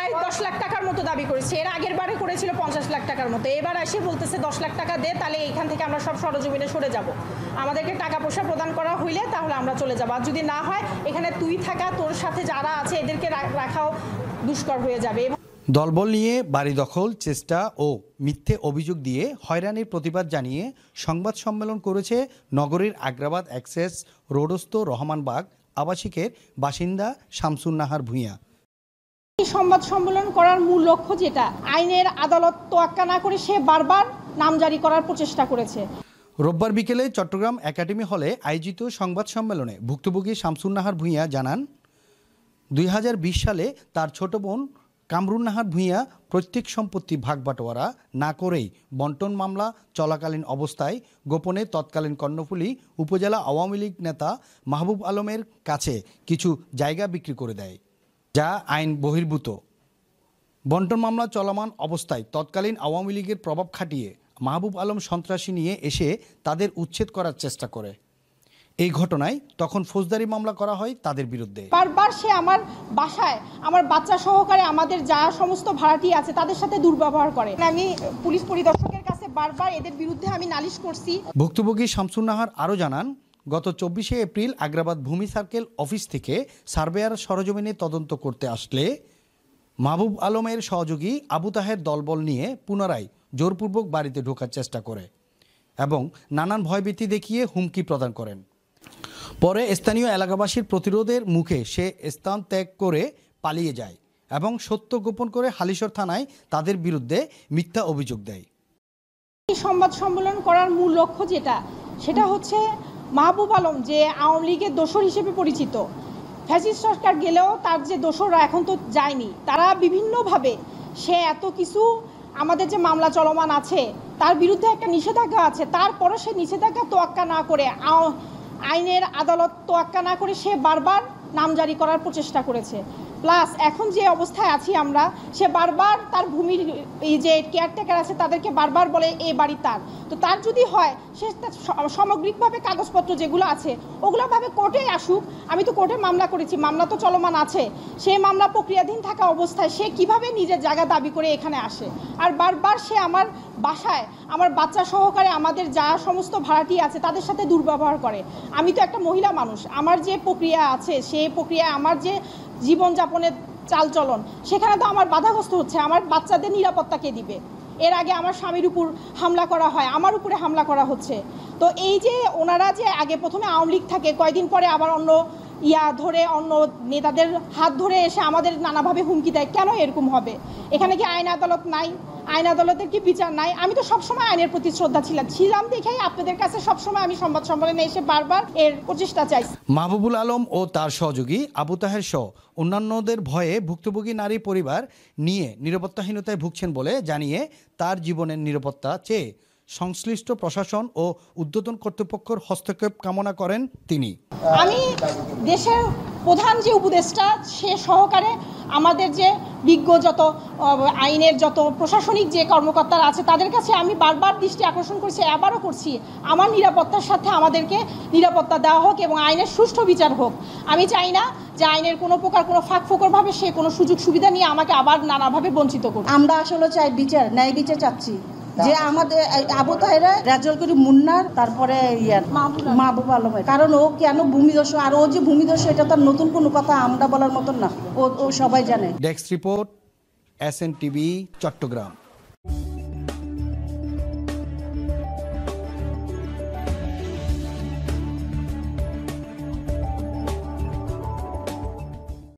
প্রায় 10 লাখ টাকার মতো দাবি করেছে। এর আগের বারে করেছিল 50 লাখ টাকার মতো। এবার এসে বলতেছে 10 লাখ টাকা দে, তাহলে এইখান থেকে আমরা সব সরজমিনে সরে যাব। আমাদেরকে টাকা পয়সা প্রদান করা হইলে তাহলে আমরা চলে যাব, আর যদি না হয় এখানে তুই থাকা, তোর সাথে যারা আছে এদেরকে রাখাও দুষ্কর হয়ে যাবে। দলবল নিয়ে বাড়ি দখল চেষ্টা ও মিথ্যে অভিযোগ দিয়ে হয়রানির প্রতিবাদ জানিয়ে সংবাদ সম্মেলন করেছে নগরীর আগ্রাবাদ অ্যাক্সেস রোডস্থ রহমানবাগ আবাসিকের বাসিন্দা শামসুন নাহার ভূঁইয়া। সংবাদ সম্মেলন করার মূল লক্ষ্য যেটা, আইনের আদালত তোয়াক্কা না করে সে বারবার নামজারি করার প্রচেষ্টা করেছে। রোববার বিকেলে চট্টগ্রাম একাডেমি হলে আয়োজিত সংবাদ সম্মেলনে ভুক্তভোগী শামসুন নাহার ভূঁইয়া জানান, 2020 সালে তার ছোট বোন কামরুন নাহার ভূঁইয়া প্রত্যেক সম্পত্তি ভাগবাটোয়ারা না করেই বন্টন মামলা চলাকালীন অবস্থায় গোপনে তৎকালীন কর্ণফুলী উপজেলা আওয়ামী লীগ নেতা মাহবুব আলমের কাছে কিছু জায়গা বিক্রি করে দেয়, যা আইন বহির্ভূত। বন্টন মামলা চলমান অবস্থায় তৎকালীন আওয়ামী লীগের প্রভাব খাটিয়ে মাহবুব আলম সন্ত্রাসী নিয়ে এসে তাদের উচ্ছেদ করার চেষ্টা করে। এই ঘটনায় তখন ফৌজদারি মামলা করা হয় তাদের বিরুদ্ধে। বারবার সে আমার বাসায় আমার বাচ্চা সহকারে আমাদের যা সমস্ত ভাড়াটি আছে তাদের সাথে দুর্ব্যবহার করে। আমি পুলিশ পরিদর্শকের কাছে বারবার এদের বিরুদ্ধে আমি নালিশ করছি। ভুক্তভোগী শামসুন নাহার আরও জানান, গত 24শে এপ্রিল আগ্রাবাদ ভূমি সার্কেল অফিস থেকে সার্ভেয়ার সরজমিনে তদন্ত করতে আসলে মাহবুব আলমের সহযোগী আবু তাহের দলবল নিয়ে পুনরায় জোরপূর্বক বাড়িতে ঢোকার চেষ্টা করে এবং নানান ভয়ভীতি দেখিয়ে হুমকি প্রদান করেন। পরে স্থানীয় এলাকাবাসীর প্রতিরোধের মুখে সে স্থান ত্যাগ করে পালিয়ে যায় এবং সত্য গোপন করে হালিশহর থানায় তাদের বিরুদ্ধে মিথ্যা অভিযোগ দেয়। সংবাদ সম্মেলন করার মূল লক্ষ্য যেটা, সেটা হচ্ছে মাহবুব আলম যে আওয়ামী লীগের দোসর হিসেবে পরিচিত, ফ্যাসিস্ট সরকার গেলেও তার যে দোসররা এখন তো যায়নি, তারা বিভিন্নভাবে সে এত কিছু আমাদের যে মামলা চলমান আছে তার বিরুদ্ধে একটা নিষেধাজ্ঞা আছে, তারপরও সে নিষেধাজ্ঞা তোয়াক্কা না করে আইনের আদালত তোয়াক্কা না করে সে বারবার নামজারি করার প্রচেষ্টা করেছে। প্লাস এখন যে অবস্থায় আছি আমরা, সে বারবার তার ভূমির এই যে কেয়ারটেকার আছে তাদেরকে বারবার বলে এই বাড়ি তার, তো তার যদি হয় সে সামগ্রিকভাবে কাগজপত্র যেগুলো আছে ওগুলোভাবে কোর্টে আসুক। আমি তো কোর্টে মামলা করেছি, মামলা তো চলমান আছে, সেই মামলা প্রক্রিয়াধীন থাকা অবস্থায় সে কিভাবে নিজের জায়গা দাবি করে এখানে আসে। আর বারবার সে আমার বাসায় আমার বাচ্চা সহকারে আমাদের যা সমস্ত ভাড়াটি আছে তাদের সাথে দুর্ব্যবহার করে। আমি তো একটা মহিলা মানুষ, আমার যে প্রক্রিয়া আছে সেই প্রক্রিয়ায় আমার যে জীবনযাপনের চালচলন সেখানে তো আমার বাধাগ্রস্ত হচ্ছে। আমার বাচ্চাদের নিরাপত্তা কে দিবে? এর আগে আমার স্বামীর উপর হামলা করা হয়, আমার উপরে হামলা করা হচ্ছে। তো এই যে ওনারা যে আগে প্রথমে আওয়ামী লীগ থাকে, কয়দিন পরে আবার অন্য ধরে অন্য নেতাদের হাত ধরে এসে আমাদের নানাভাবে হুমকি দেয়, কেন এরকম হবে? এখানে কি আইন আদালত নাই? আইন আদালতের কি বিচার নাই? আমি তো সবসময় আইনের প্রতি শ্রদ্ধা ছিলাম দেখেই আপনাদের কাছে সবসময় আমি সংবাদ সম্মেলনে এসে বারবার এর প্রচেষ্টা চাইছি। মাহবুবুল আলম ও তার সহযোগী আবু তাহের সহ অন্যান্যদের ভয়ে ভুক্তভোগী নারী পরিবার নিয়ে নিরাপত্তাহীনতায় ভুগছেন বলে জানিয়ে তার জীবনের নিরাপত্তা চেয়ে সংশ্লিষ্ট প্রশাসন ও ঊর্ধ্বতন কর্তৃপক্ষের হস্তক্ষেপ কামনা করেন তিনি। আমি দেশের প্রধান যে উপদেষ্টা সে সহকারে আমাদের যে বিজ্ঞ যত আইনের যত প্রশাসনিক যে কর্মকর্তারা আছে তাদের কাছে আমি বারবার দৃষ্টি আকর্ষণ করছি, আবারও করছি, আমার নিরাপত্তার সাথে আমাদেরকে নিরাপত্তা দেওয়া হোক এবং আইনের সুষ্ঠু বিচার হোক। আমি চাই না যে আইনের কোনো প্রকার কোনো ফাঁক ফোকরভাবে সে কোনো সুযোগ সুবিধা নিয়ে আমাকে আবার নানাভাবে বঞ্চিত করবে। আমরা আসলে চাই বিচার, ন্যায় বিচার চাচ্ছি যে আমাদের আবু তাহেরা রেজাল্ট করি মুন্নার, তারপরে মাহবুব আলমের, কারণ ও কেন ভূমিদস্যু, আর ও যে ভূমিদস্যু এটা তার নতুন কোনো কথা আমরা বলার মতন না, ও সবাই জানে। Desk report, SN TV, Chittagong.